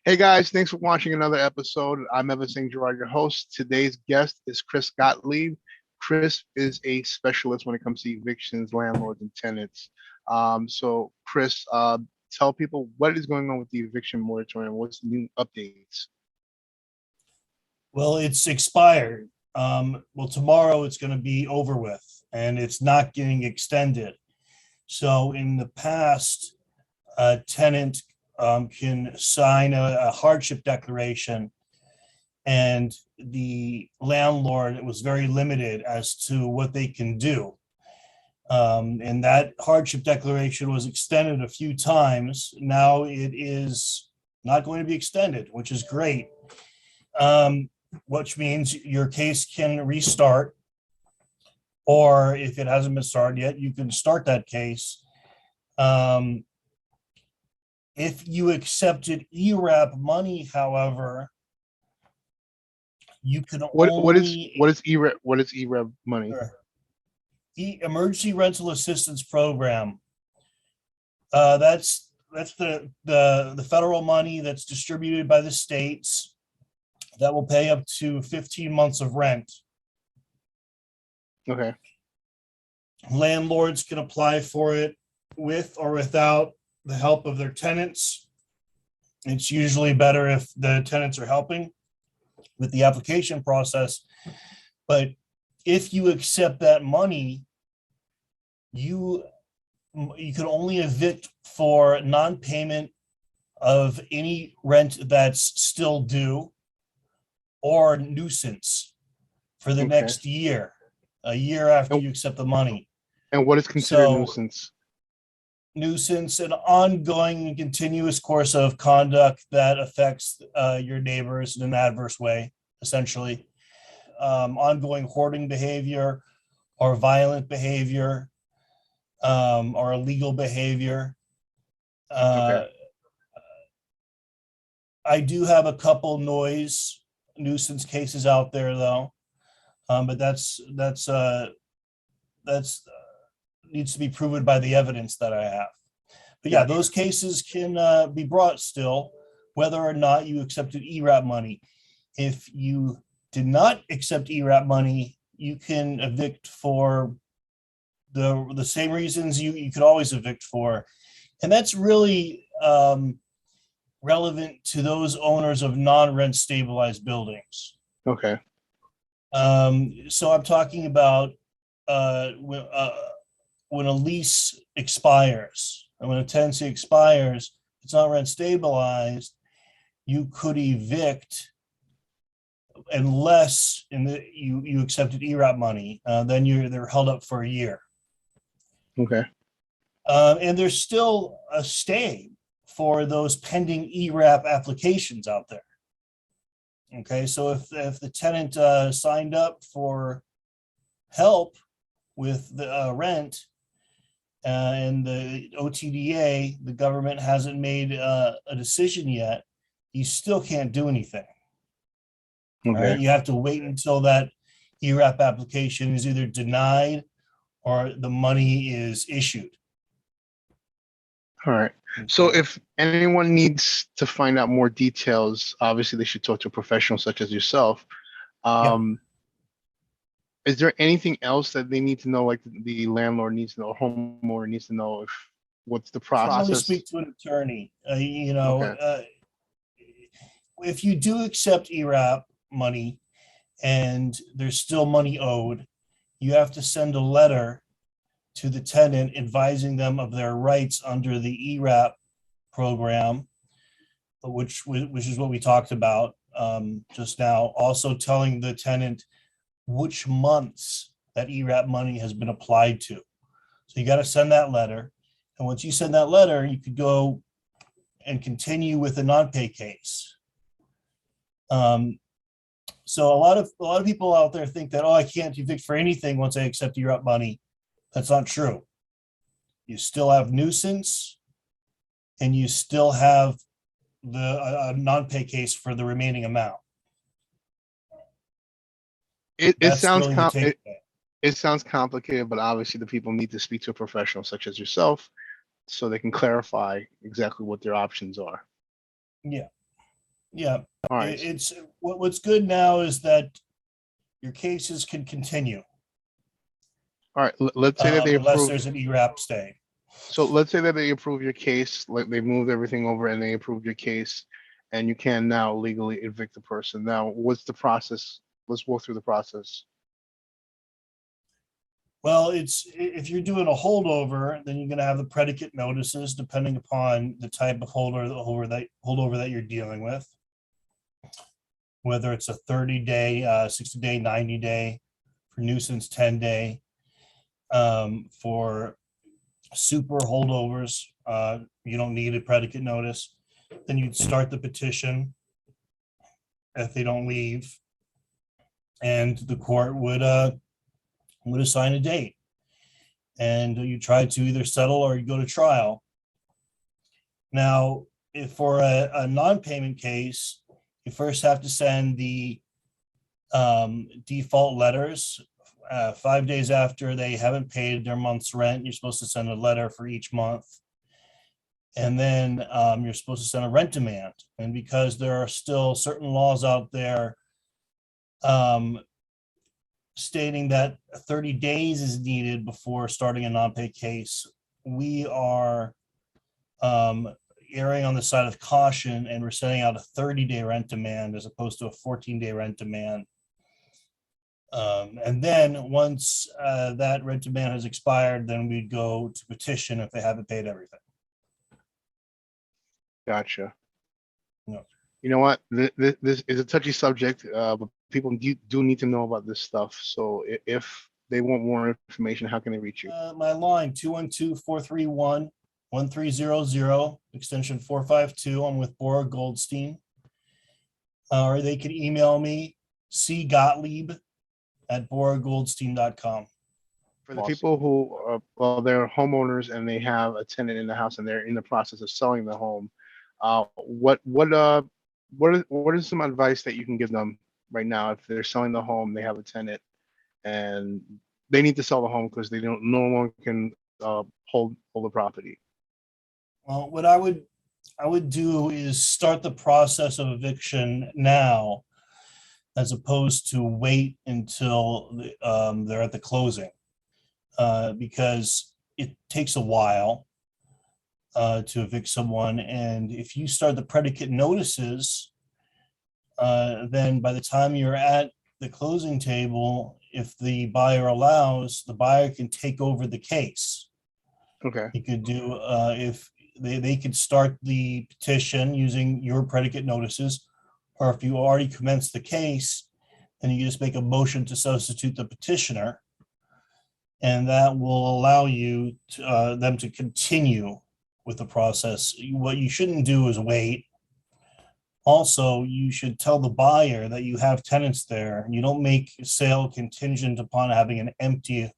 Hey guys, thanks for watching another episode. I'm Evantz Saint-Gerard, your host. Today's guest is Cris Gottlieb. Cris is a specialist when it comes to evictions, landlords, and tenants. So Cris, tell people what is going on with the eviction moratorium. What's the new updates? Well, it's expired. Well, tomorrow it's going to be over with, and it's not getting extended. So in the past, a tenant can sign a hardship declaration, and the landlord was very limited as to what they can do. And that hardship declaration was extended a few times. Now it is not going to be extended, which is great. Which means your case can restart, or if it hasn't been started yet, you can start that case. If you accepted ERAP money, however, you can What only is ERAP money? Emergency Rental Assistance Program. That's the federal money that's distributed by the states that will pay up to 15 months of rent. Okay. Landlords can apply for it with or without the help of their tenants. It's usually better if the tenants are helping with the application process. But if you accept that money, you can only evict for non-payment of any rent that's still due, or nuisance for the next year, a year after you accept the money. And what is considered nuisance? Nuisance, an ongoing and continuous course of conduct that affects your neighbors in an adverse way, essentially. Ongoing hoarding behavior or violent behavior or illegal behavior. I do have a couple nuisance cases out there though, but that's needs to be proven by the evidence that I have. But yeah, those cases can be brought still, whether or not you accepted ERAP money. If you did not accept ERAP money, you can evict for the same reasons you could always evict for, and that's really relevant to those owners of non-rent stabilized buildings. Okay. So I'm talking about when a lease expires and when a tenancy expires, it's not rent stabilized, you could evict unless you accepted ERAP money, then they're held up for a year. Okay. And there's still a stay for those pending ERAP applications out there. Okay, so if the tenant signed up for help with the rent and the OTDA, the government hasn't made a decision yet, you still can't do anything. Okay. Right? You have to wait until that ERAP application is either denied or the money is issued. All right. So if anyone needs to find out more details, obviously they should talk to a professional such as yourself. Is there anything else that they need to know, like the landlord needs to know, or homeowner needs to know, what's the process? Probably speak to an attorney. If you do accept ERAP money and there's still money owed, you have to send a letter to the tenant advising them of their rights under the ERAP program, which is what we talked about just now. Also telling the tenant which months that ERAP money has been applied to. So you got to send that letter. And once you send that letter, you could go and continue with a non-pay case. So a lot of people out there think that, oh, I can't evict for anything once I accept ERAP money. That's not true. You still have nuisance, and you still have the non-pay case for the remaining amount. It sounds complicated, but obviously the people need to speak to a professional such as yourself so they can clarify exactly what their options are. Yeah. Yeah, All right. it's what's good now is that your cases can continue All right. Let's say that they unless approve. there's an ERAP stay. So let's say that they approve your case, like they moved everything over and they approved your case, and you can now legally evict the person. Now, what's the process? Let's walk through the process. Well, if you're doing a holdover, then you're going to have the predicate notices, depending upon the type of holdover that you're dealing with. Whether it's a 30-day, 60-day, 90-day, for nuisance 10-day, for super holdovers, you don't need a predicate notice. Then you'd start the petition if they don't leave, and the court would assign a date, and you try to either settle or you go to trial. Now, if for a non-payment case, you first have to send the default letters. 5 days after they haven't paid their month's rent, you're supposed to send a letter for each month. And then you're supposed to send a rent demand. And because there are still certain laws out there stating that 30 days is needed before starting a non-pay case, we are erring on the side of caution, and we're sending out a 30-day rent demand as opposed to a 14-day rent demand. And then once that rent demand has expired, then we'd go to petition if they haven't paid everything. Gotcha. No. You know what? This is a touchy subject, but people do need to know about this stuff. So if they want more information, how can they reach you? My line, 212-431-1300, extension 452. I'm with Borah Goldstein. Or they can email me, cgottlieb@borahgoldstein.com. For the Awesome. people who well, they're homeowners and they have a tenant in the house and they're in the process of selling the home, what is some advice that you can give them right now if they're selling the home, they have a tenant, and they need to sell the home because they no longer can hold the property? Well, what I would do is start the process of eviction now, as opposed to wait until they're at the closing, because it takes a while to evict someone. And if you start the predicate notices, then by the time you're at the closing table, if the buyer allows, the buyer can take over the case. Okay. He could do, if they could start the petition using your predicate notices, or if you already commenced the case, then you just make a motion to substitute the petitioner, and that will allow you to, them to continue with the process. What you shouldn't do is wait. Also, you should tell the buyer that you have tenants there. You don't make a sale contingent upon having an empty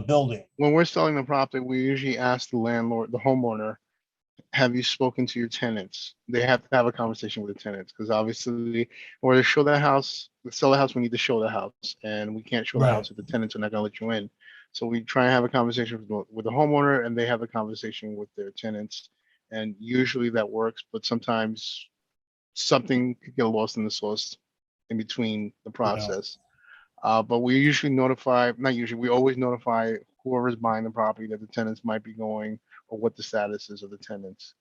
building. When we're selling the property, we usually ask the landlord, the homeowner, have you spoken to your tenants? They have to have a conversation with the tenants, because obviously, in order to show the house, to sell the house, we need to show the house, and we can't show the Right. house if the tenants are not going to let you in. So we try and have a conversation with the homeowner, and they have a conversation with their tenants, and usually that works. But sometimes something could get lost in the sauce in between the process. But we usually notify, not usually, we always notify whoever's buying the property that the tenants might be going, or what the status is of the tenants.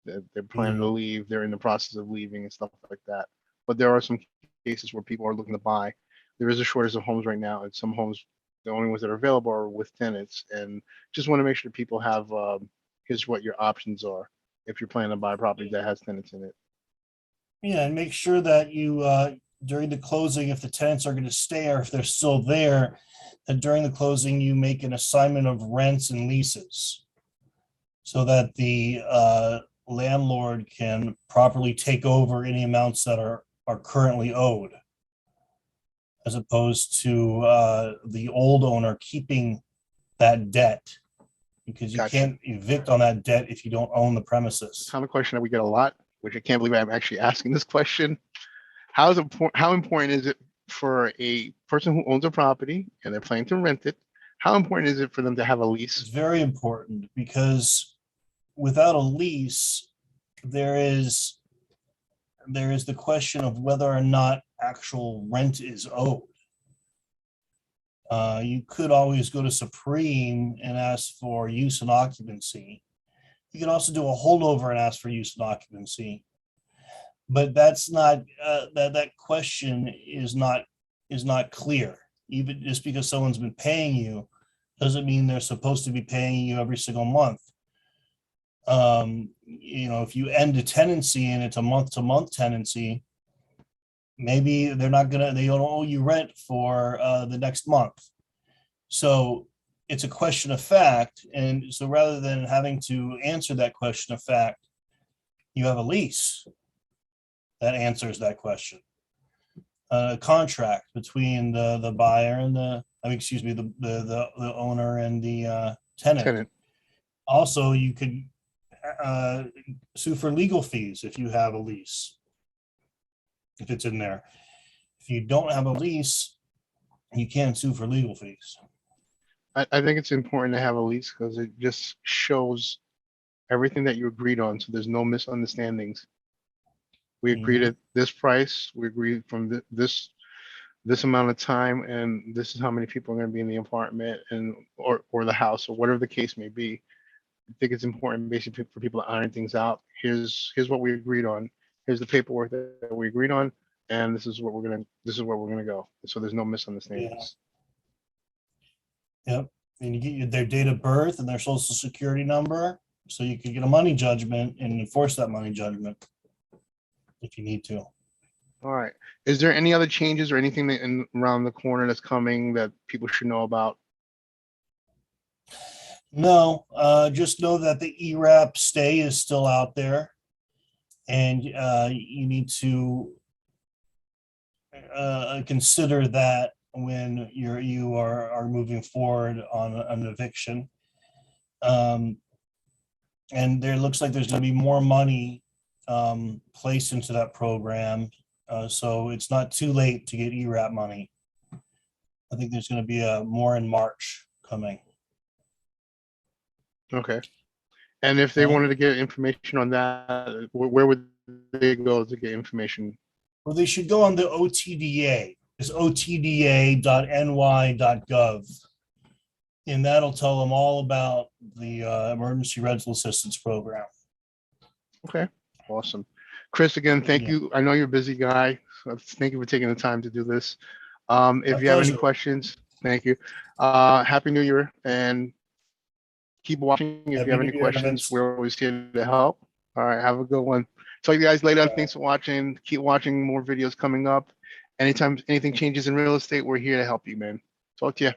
They're planning to leave, they're in the process of leaving and stuff like that. But there are some cases where people are looking to buy. There is a shortage of homes right now, and some homes, the only ones that are available are with tenants. And just want to make sure people have, here's what your options are if you're planning to buy a property that has tenants in it. Yeah, and make sure that you, during the closing, if the tenants are going to stay or if they're still there, that during the closing, you make an assignment of rents and leases so that the landlord can properly take over any amounts that are currently owed, as opposed to the old owner keeping that debt, because you Gotcha. can't evict on that debt if you don't own the premises. Common question that we get a lot, which I can't believe I'm actually asking this question. How important is it for a person who owns a property and they're planning to rent it? How important is it for them to have a It's lease? very important, because without a lease, there is there is the question of whether or not actual rent is owed. You could always go to Supreme and ask for use and occupancy. You can also do a holdover and ask for use and occupancy. But that's not, that question is not clear. Even just because someone's been paying you doesn't mean they're supposed to be paying you every single month. If you end a tenancy and it's a month-to-month tenancy, maybe they don't owe you rent for the next month. So it's a question of fact. And so rather than having to answer that question of fact, you have a lease that answers that question. A contract between the buyer and the owner and the tenant. Also, you could sue for legal fees if you have a lease, if it's in there. If you don't have a lease, you can't sue for legal fees. I think it's important to have a lease because it just shows everything that you agreed on, so there's no misunderstandings. We agreed at this price, we agreed from this amount of time, and this is how many people are going to be in the apartment and or the house or whatever the case may be. I think it's important basically for people to iron things out. Here's what we agreed on. Here's the paperwork that we agreed on, and this is where we're gonna go. So there's no misunderstandings. Yep. And you get their date of birth and their social security number, so you can get a money judgment and enforce that money judgment if you need to. All right. Is there any other changes or anything that around the corner that's coming that people should know about? No, just know that the ERAP stay is still out there, and you need to consider that when you are moving forward on an eviction. And there looks like there's going to be more money placed into that program, so it's not too late to get ERAP money. I think there's going to be more in March coming. Okay. And if they wanted to get information on that, where would they go to get information? Well, they should go on the OTDA. It's otda.ny.gov. And that'll tell them all about the emergency rental assistance program. Okay, awesome. Cris, again, thank you. I know you're a busy guy. So thank you for taking the time to do this. If you have any questions, thank you. Happy New Year, and keep watching. If you have any questions, we're always here to help. All right, have a good one. Talk to you guys later. Thanks for watching. Keep watching, more videos coming up. Anytime anything changes in real estate, we're here to help you, man. Talk to you.